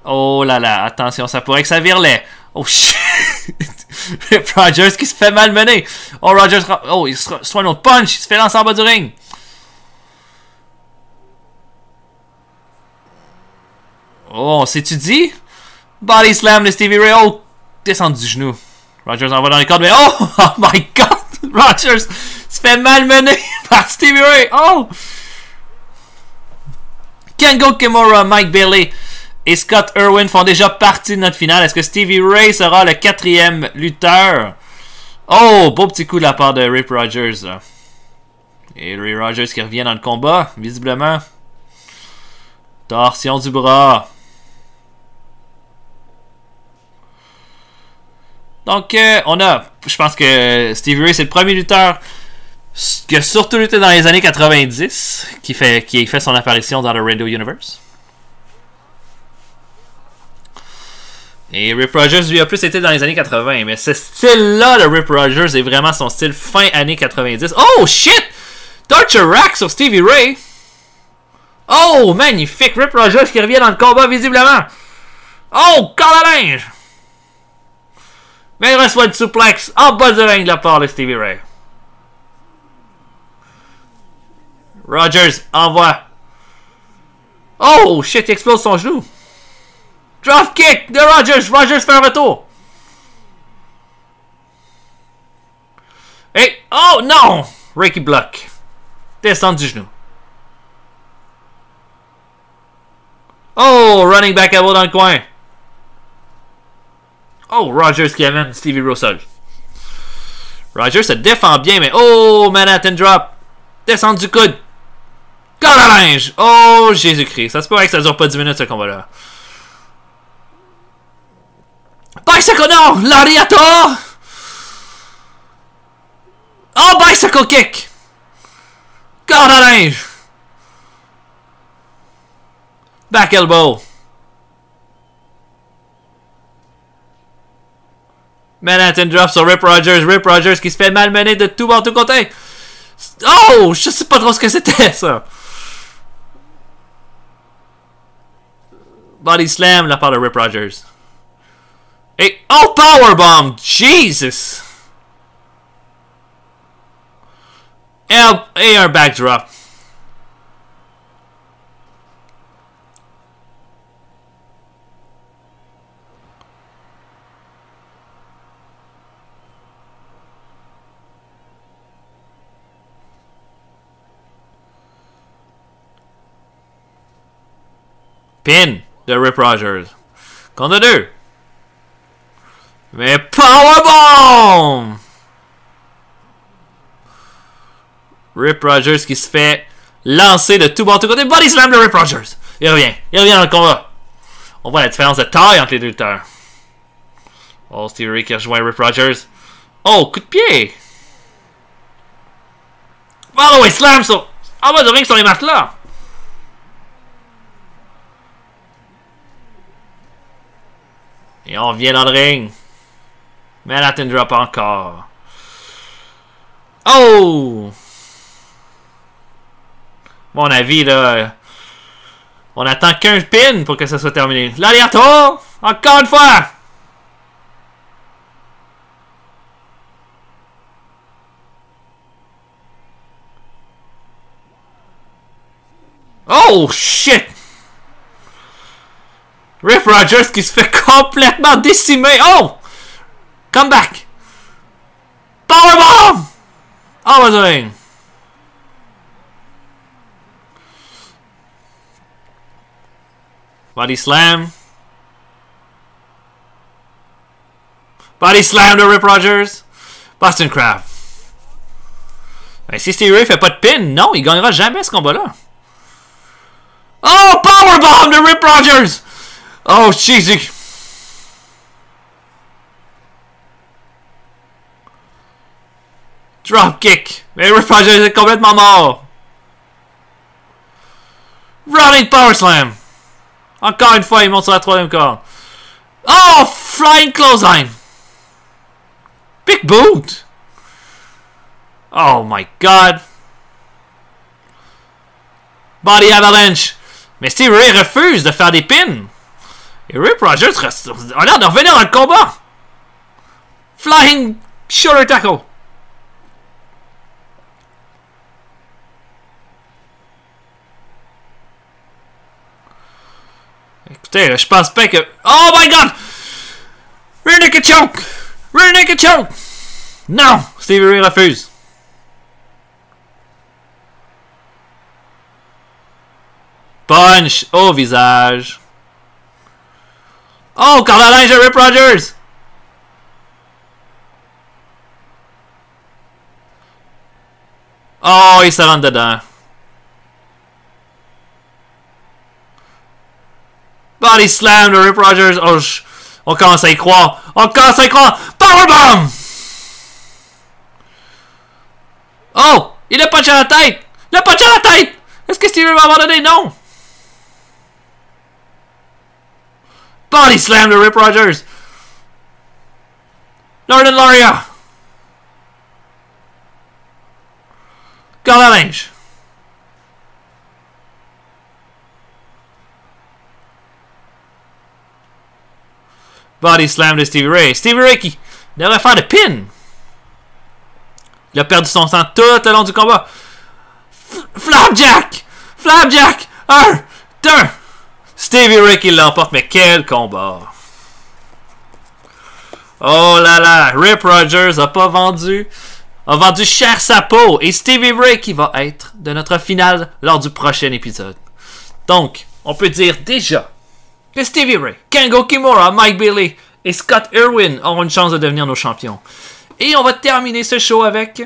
Oh là là, attention, ça pourrait que ça virelet. Oh, shit. Rip Rogers qui se fait malmener. Oh, Rogers... Oh, il se reçoit un autre punch, il se fait lancer en bas du ring. Oh, on s'étudie? Body slam de Stevie Ray. Oh, descendu du genou. Rogers envoie dans les cordes, mais oh, oh my god! Rogers se fait malmener par Stevie Ray. Oh! Kengo Kimura, Mike Bailey et Scott Irwin font déjà partie de notre finale. Est-ce que Stevie Ray sera le 4e lutteur? Oh, beau petit coup de la part de Rip Rogers. Et Ray Rogers qui revient dans le combat, visiblement. Torsion du bras. Donc, je pense que Stevie Ray, c'est le premier lutteur qui a surtout lutté dans les années 90, qui a fait son apparition dans le Radio Universe. Et Rip Rogers, lui, a plus été dans les années 80, mais ce style-là de Rip Rogers est vraiment son style fin années 90. Oh, shit! Torture Rack sur Stevie Ray! Oh, magnifique! Rip Rogers qui revient dans le combat, visiblement! Oh, corde à linge! Mais il reçoit une suplex en bas du ring de la part de Stevie Ray. Rogers envoie. Oh, shit, il explose son genou. Drop kick de Rogers. Rogers fait un retour. Et, oh non! Ricky block. Descend du genou. Oh, running back elbow dans le coin. Oh, Rogers qui amène Stevie Ray au sol. Rogers se défend bien, mais oh, Manhattan drop. Descendre du coude. Corde à linge. Oh, Jésus-Christ. Ça se pourrait que ça dure pas 10 minutes, ce combat-là. Bicycle, non! Lariator! Oh, bicycle kick! Corde à linge. Back elbow. Manhattan drop sur Rip Rogers. Rip Rogers qui se fait malmener de tout bord, tout côté. Oh! Je sais pas trop ce que c'était, ça. Body slam de la part de Rip Rogers. Et... Oh! Powerbomb! Jesus! Et un backdrop. Pin de Rip Rogers. Contre 2. Mais powerbomb! Rip Rogers qui se fait lancer de tout bord, tout côté. Body slam de Rip Rogers. Il revient dans le combat. On voit la différence de taille entre les deux lutteurs. Oh, Stevie Ray qui rejoint Rip Rogers. Oh, coup de pied! Follow slam sur... En bas du ring sur les matelas. Et on vient dans le ring. Manhattan drop encore. Oh! Mon avis, là... On attend qu'un pin pour que ça soit terminé. L'Aliator! Encore une fois! Oh, shit! Rip Rogers qui se fait complètement décimer. Oh! Comeback! Powerbomb! Oh, was doing? Body slam. Body slam to Rip Rogers. Boston Crab. Ben, si Stevie Ray fait pas de pin, non, il gagnera jamais ce combat-là. Oh, powerbomb de Rip Rogers! Oh, Jésus! Dropkick. Mais Rip Rogers est complètement mort. Running Power Slam. Encore une fois, il monte sur la troisième corde. Oh, Flying Clothesline. Big boot. Oh my God. Body Avalanche. Mais Stevie Ray refuse de faire des pins. Et Rip Rogers a l'air de revenir dans le combat. Flying Shoulder Tackle. Écoutez, là, je pense pas que... Oh my God! Rear Naked Choke! Rear Naked Choke! Non! Stevie Ray refuse. Punch au visage. Oh, corde à linge de Rip Rogers! Oh, il se rentre dedans. Body slam de Rip Rogers. Oh, on commence à y croire. On commence à y croire. Powerbomb! Oh! Il a punché à la tête! Il a punché à la tête! Est-ce que Stevie Ray va abandonner? Non! Body slam de Rip Rogers! Northern Laria! Corde à linge! Body slam de Stevie Ray. Stevie Ray qui devrait faire de pin. Il a perdu son sang tout le long du combat. Flapjack! Flapjack! 1, 2. Stevie Ray qui l'emporte. Mais quel combat! Oh là là! Rip Rogers a vendu cher sa peau. Et Stevie Ray qui va être de notre finale lors du prochain épisode. Donc, on peut dire déjà que Stevie Ray, Kengo Kimura, Mike Bailey et Scott Irwin auront une chance de devenir nos champions. Et on va terminer ce show avec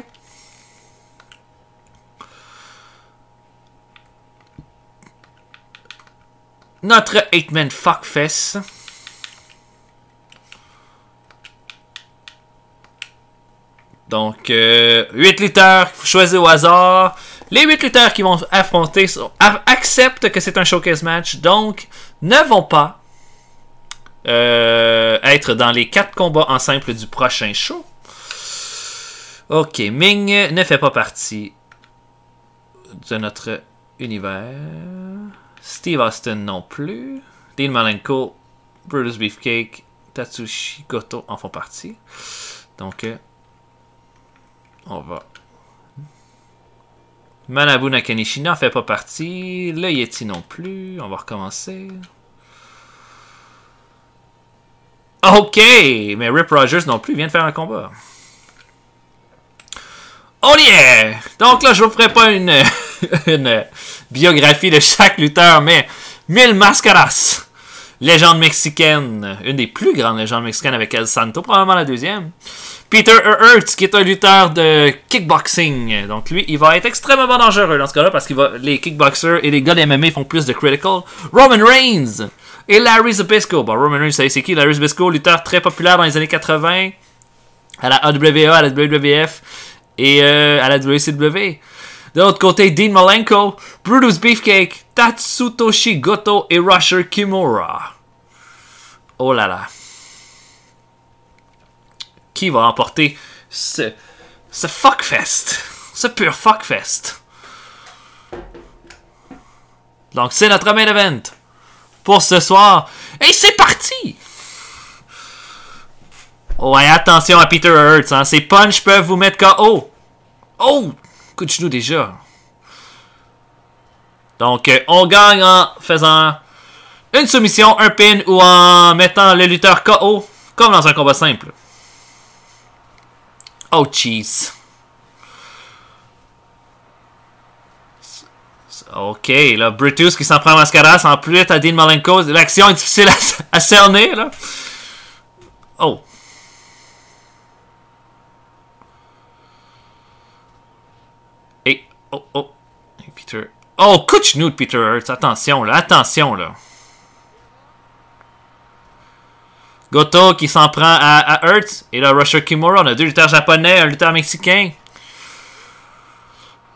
notre 8-man fuckfest. Donc, 8 lutteurs choisis au hasard. Les 8 lutteurs qui vont affronter acceptent que c'est un showcase match, donc ne vont pas être dans les 4 combats en simple du prochain show. Ok, Ming ne fait pas partie de notre univers. Steve Austin non plus. Dean Malenko, Brutus Beefcake, Tatsushi Goto en font partie. Donc, on va... Manabu Nakanishi n'en fait pas partie. Le Yeti non plus. On va recommencer. Ok! Mais Rip Rogers non plus vient de faire un combat. Oh yeah! Donc là, je vous ferai pas une biographie de chaque lutteur, mais Mil Mascaras, légende mexicaine, une des plus grandes légendes mexicaines avec El Santo, probablement la deuxième. Peter Hertz, qui est un lutteur de kickboxing. Donc lui, il va être extrêmement dangereux dans ce cas-là, parce que les kickboxers et les gars de MMA font plus de critical. Roman Reigns et Larry Zbyszko. Bon, Roman Reigns, vous savez c'est qui? Larry Zbyszko, lutteur très populaire dans les années 80, à la AWA, à la WWF et à la WCW. De l'autre côté, Dean Malenko, Brutus Beefcake, Tatsutoshi Goto et Rusher Kimura. Oh là là. Qui va remporter ce fuckfest? Ce pur fuckfest. Donc c'est notre main event pour ce soir. Et c'est parti! Oh, et attention à Peter Hertz, hein. Ces punches peuvent vous mettre KO. Oh! Coup de genou déjà. Donc, on gagne en faisant une soumission, un pin ou en mettant le lutteur KO, comme dans un combat simple. Oh, cheese. Ok, là, Brutus qui s'en prend à Mascaras, en plus à Dean Malenko. L'action est difficile à cerner, là. Oh. Oh, oh. Et Peter... Oh, coup de genou de Peter Hurts. Attention, là. Attention, là. Goto qui s'en prend à Hurts. Et là, Rusher Kimura. On a deux lutteurs japonais, un lutteur mexicain.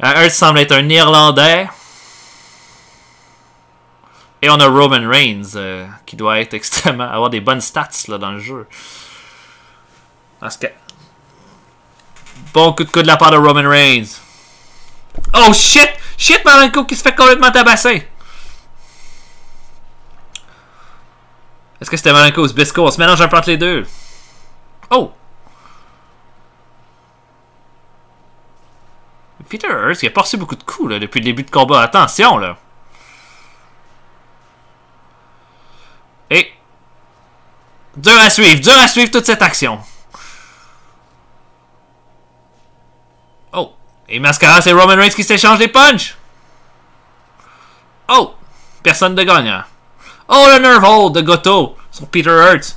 Hurts semble être un Irlandais. Et on a Roman Reigns, qui doit être extrêmement... avoir des bonnes stats là, dans le jeu. Parce que... Bon coup de coude de la part de Roman Reigns. Oh shit! Shit, Malenko qui se fait complètement tabasser. Est-ce que c'était Malenko ou Zbyszko? On se mélange un peu entre les deux. Oh! Peter Hurts, il a pas reçu beaucoup de coups là, depuis le début de combat. Attention, là. Et... dur à suivre toute cette action. Oh! Et Mascara, c'est Roman Reigns qui s'échange des punches. Oh! Personne de gagnant. Oh, le nerve hold de Goto sur Peter Hurts.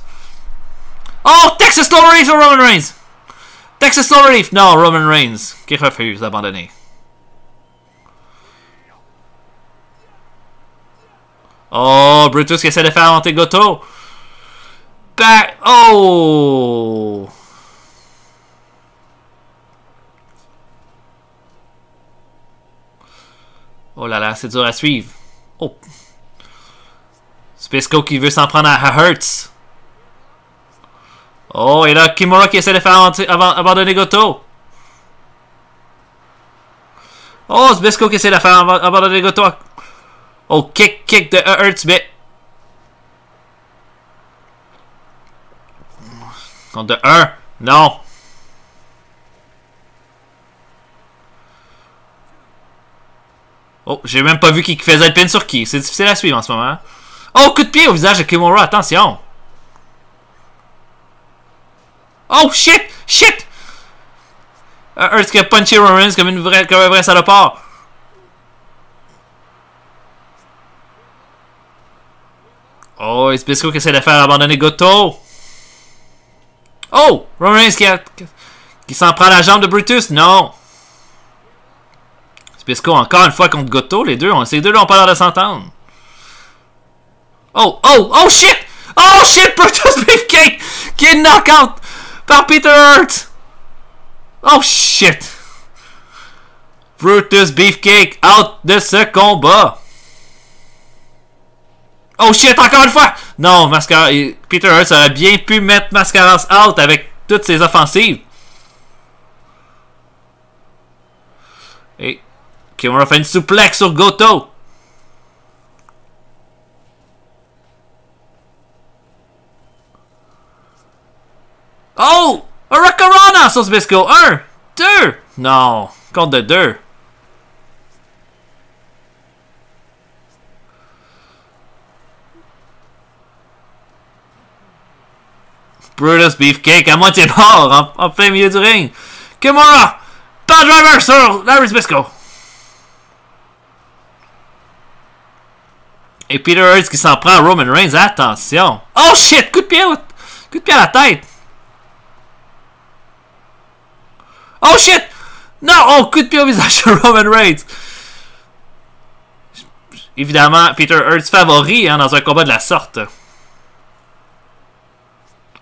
Oh, Texas Slow Relief sur Roman Reigns. Texas Slow Relief. Non, Roman Reigns qui refuse d'abandonner. Oh, Brutus qui essaie de faire monter Goto. Back. Oh! Oh là là, c'est dur à suivre. Oh! Zbyszko qui veut s'en prendre à Hurts. Oh, et là, Kimura qui essaie de faire abandonner Goto. Oh, Zbyszko qui essaie de faire abandonner Goto. Oh, kick de Hurts, mais... Compte de 1. Non. Oh, j'ai même pas vu qui faisait le pin sur qui. C'est difficile à suivre en ce moment. Oh, coup de pied au visage de Kimura. Attention. Oh, shit! Shit! Hurts qui a punché Rollins comme un vrai salopard. Oh, et Zbyszko qui essaie de faire abandonner Goto. Oh! Rollins qui s'en prend la jambe de Brutus. Non. Zbyszko encore une fois contre Goto. Ces deux-là ont pas l'air de s'entendre. Oh! Oh! Oh shit! Oh shit! Brutus Beefcake qui est knock-out par Peter Hurts. Oh shit! Brutus Beefcake out de ce combat. Oh shit, encore une fois! Non, Mascara, Peter Hurts aurait bien pu mettre Mascaras out avec toutes ses offensives. Et Kimura fait une suplex sur Goto. Oh! Hurricanrana sur Zbyszko. 1, 2. Non, compte de 2. Brutus Beefcake à moitié mort en plein milieu du ring. Kimura! Power driver sur Larry Zbyszko. Et Peter Hurts qui s'en prend à Roman Reigns. Attention. Oh shit! Coup de pied à la tête. Oh shit! Non! Oh, coup de pied au visage de Roman Reigns. Évidemment, Peter Hurts favori dans un combat de la sorte.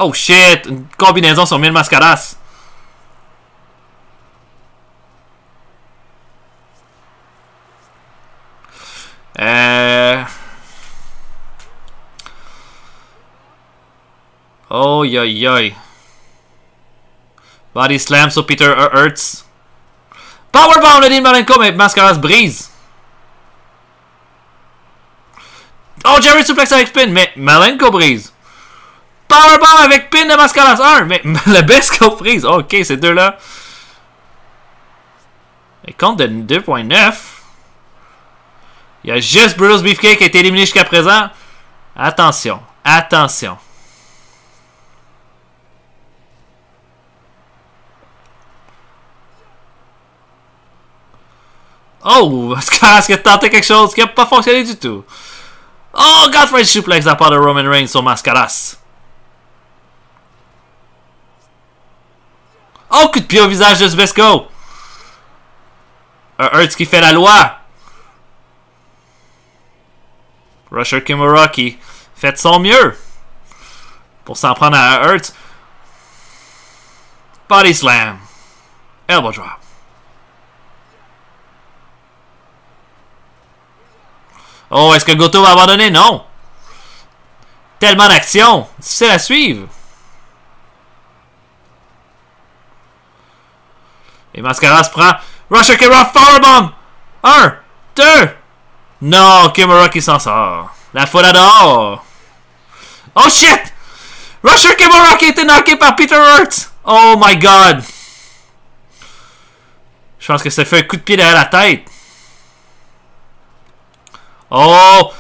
Oh shit! Une combinaison sur Mil Mascaras. Oh yoy yoy. Body slam sur Peter Hurts. Powerbomb de Dean Malenko, mais Mascaras brise. Oh, Jerry suplex avec pin, mais Malenko brise. Powerbomb avec pin de Mascaras 1, mais le Zbyszko brise. Oh, ok, ces deux-là. Et compte de 2.9. Il y a juste Brutus Beefcake qui a été éliminé jusqu'à présent. Attention, attention. Oh, Mascaras qui a tenté quelque chose qui n'a pas fonctionné du tout. Oh, Godfrey suplex de la part de Roman Reigns sur Mascaras. Oh, coup de pied au visage de Zbyszko. Un Hurts qui fait la loi. Rusher Kimura qui fait de son mieux pour s'en prendre à Hurts. Body slam. Elbow drop. Oh, est-ce que Goto va abandonner? Non. Tellement d'action. Difficile à suivre. Et Mascara se prend. Rusher Kimura Powerbomb. 1, 2. Non, Kimura qui s'en sort. La foule adore. Oh shit! Rusher Kimura qui a été knocké par Peter Hurts. Oh my god. Je pense que ça fait un coup de pied derrière la tête. Oh!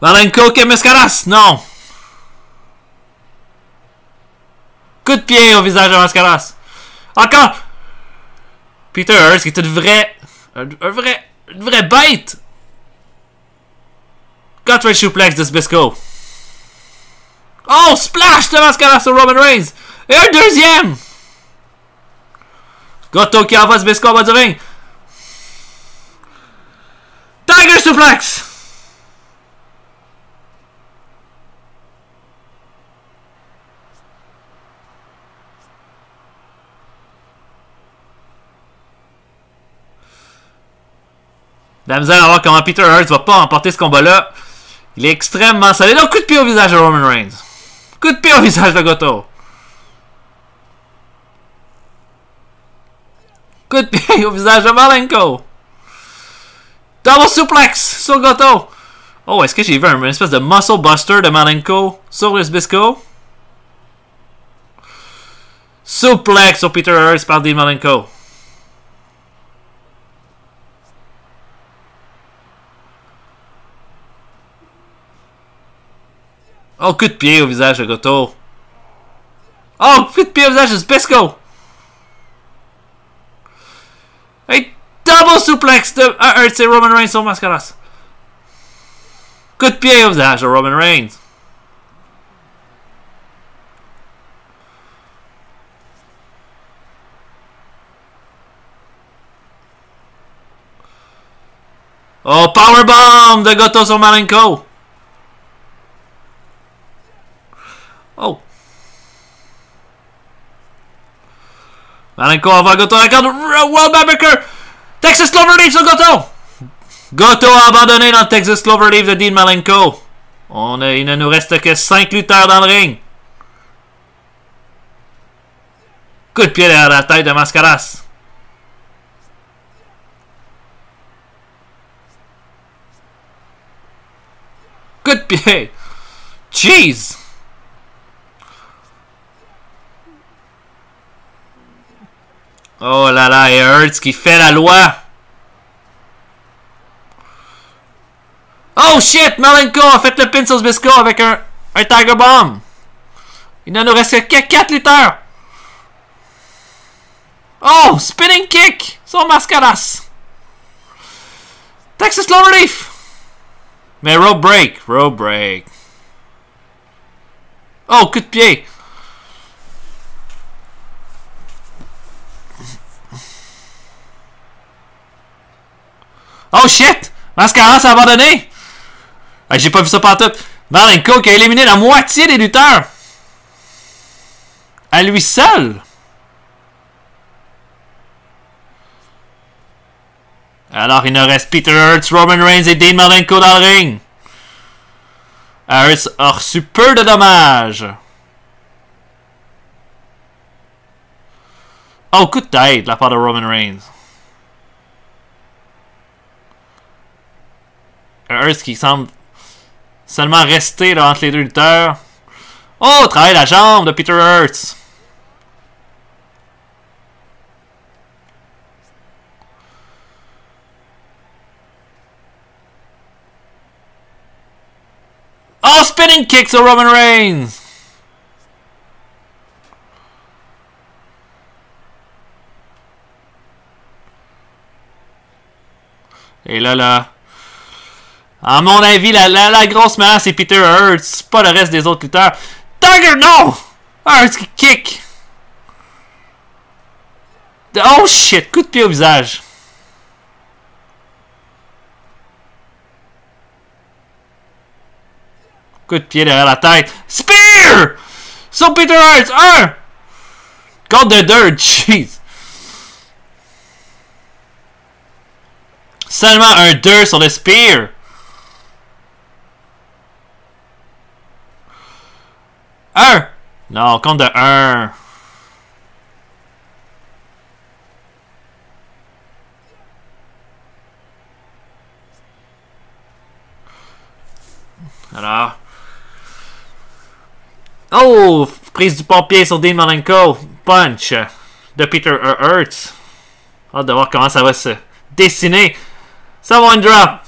Malenko qui Mascaras. Non. Coup de pied au visage de Mascaras. Encore! Peter Hurts qui est une vraie bête. Cutthroat suplex de Zbyszko. Oh, splash de Mascara sur Roman Reigns. Et un deuxième. Goto qui envoie Zbyszko en bas du ring. Tiger suplex. La misère à voir comment Peter Hurts va pas emporter ce combat-là. Il est extrêmement solide. Un coup de pied au visage de Roman Reigns. Coup de pied au visage de Goto. Coup de pied au visage de Malenko. Double suplex sur Goto. Oh, est-ce que j'ai vu une espèce de muscle buster de Malenko sur le Zbyszko? Suplex sur Peter Hurts par Dean Malenko. Oh, coup de pied au visage de Goto. Oh, coup de pied au visage de Zbyszko. Et double suplex de Hurts et Roman Reigns sur Mascaras. Coup de pied au visage de Roman Reigns. Oh, powerbomb de Goto sur Malenko. Oh. Malenko envoie Goto à la carte. World Backbreaker. Texas Cloverleaf sur Goto. Goto a abandonné dans le Texas Cloverleaf de Dean Malenko. Il ne nous reste que 5 lutteurs dans le ring. Coup de pied derrière la tête de Mascaras. Coup de pied. Jeez. Oh là là, et Hurts qui fait la loi. Oh shit, Malenko a fait le pin sur Zbyszko avec un Tiger Bomb. Il ne nous reste que 4 lutteurs. Oh, spinning kick sur Mascaras. Texas Cloverleaf. Mais rope break. Oh, coup de pied. Oh shit! Mascaras a abandonné! J'ai pas vu ça pantoute. Malenko qui a éliminé la moitié des lutteurs. À lui seul. Alors il nous reste Peter Hurts, Roman Reigns et Dean Malenko dans le ring. Hurts a reçu peu de dommages. Oh, coup de tête de la part de Roman Reigns. Hurts qui semble seulement rester là, entre les deux lutteurs. Oh, travaille la jambe de Peter Hurts. Oh, spinning kick sur Roman Reigns. Et là. À mon avis, la grosse menace, c'est Peter Hurts, pas le reste des autres lutteurs. Tiger, non! Hurts qui kick. Oh shit, coup de pied au visage. Coup de pied derrière la tête. Spear! Sur Peter Hurts. 1! Contre de 2. Jeez. Seulement un 2 sur le Spear. Non, compte de 1. Alors. Oh! Prise du pompier sur Dean Malenko. Punch de Peter Hurts. Hâte de voir comment ça va se dessiner. Ça va un drop.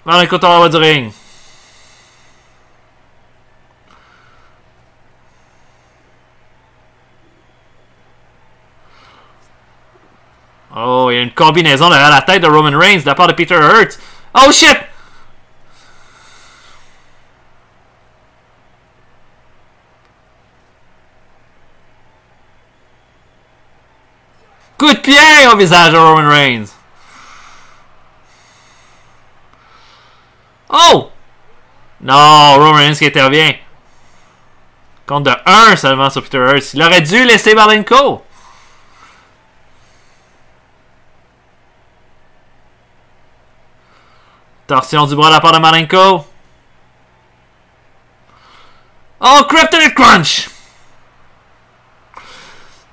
Malenko dans la voie du ring. Oh, il y a une combinaison derrière la tête de Roman Reigns de la part de Peter Hurts. Oh shit! Coup de pied au visage de Roman Reigns. Oh! Non, Roman Reigns qui intervient. Compte de 1 seulement sur Peter Hurts. Il aurait dû laisser Malenko. Torsion du bras de la part de Malenko. Oh, Kryptonite Crunch!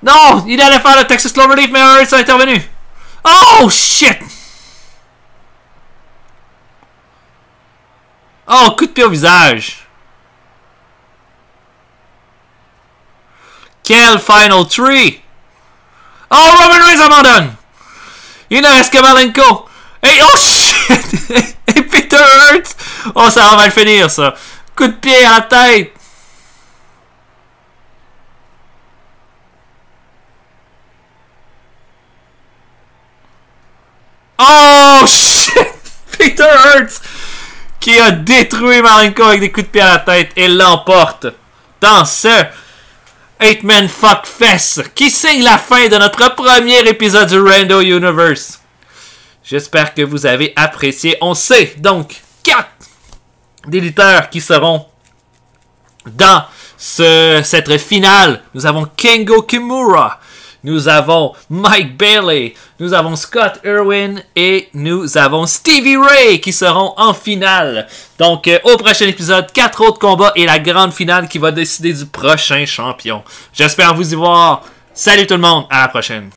Non! Il allait faire le Texas Cloverleaf, mais Hurts a intervenu. Oh, shit! Oh, coup de pied au visage. Quel Final 3! Oh, Roman Reigns abandonne! Il ne reste que Malenko. Et oh, shit! Et Peter Hurts! Oh, ça va mal finir, ça. Coup de pied à la tête. Oh, shit! Peter Hurts! Qui a détruit Malenko avec des coups de pied à la tête et l'emporte dans ce 8-Man Fuckfest qui signe la fin de notre premier épisode du Rando Universe. J'espère que vous avez apprécié. On sait donc 4 des lutteurs qui seront dans cette finale. Nous avons Kengo Kimura, nous avons Mike Bailey, nous avons Scott Irwin et nous avons Stevie Ray qui seront en finale. Donc au prochain épisode, 4 autres combats et la grande finale qui va décider du prochain champion. J'espère vous y voir. Salut tout le monde, à la prochaine.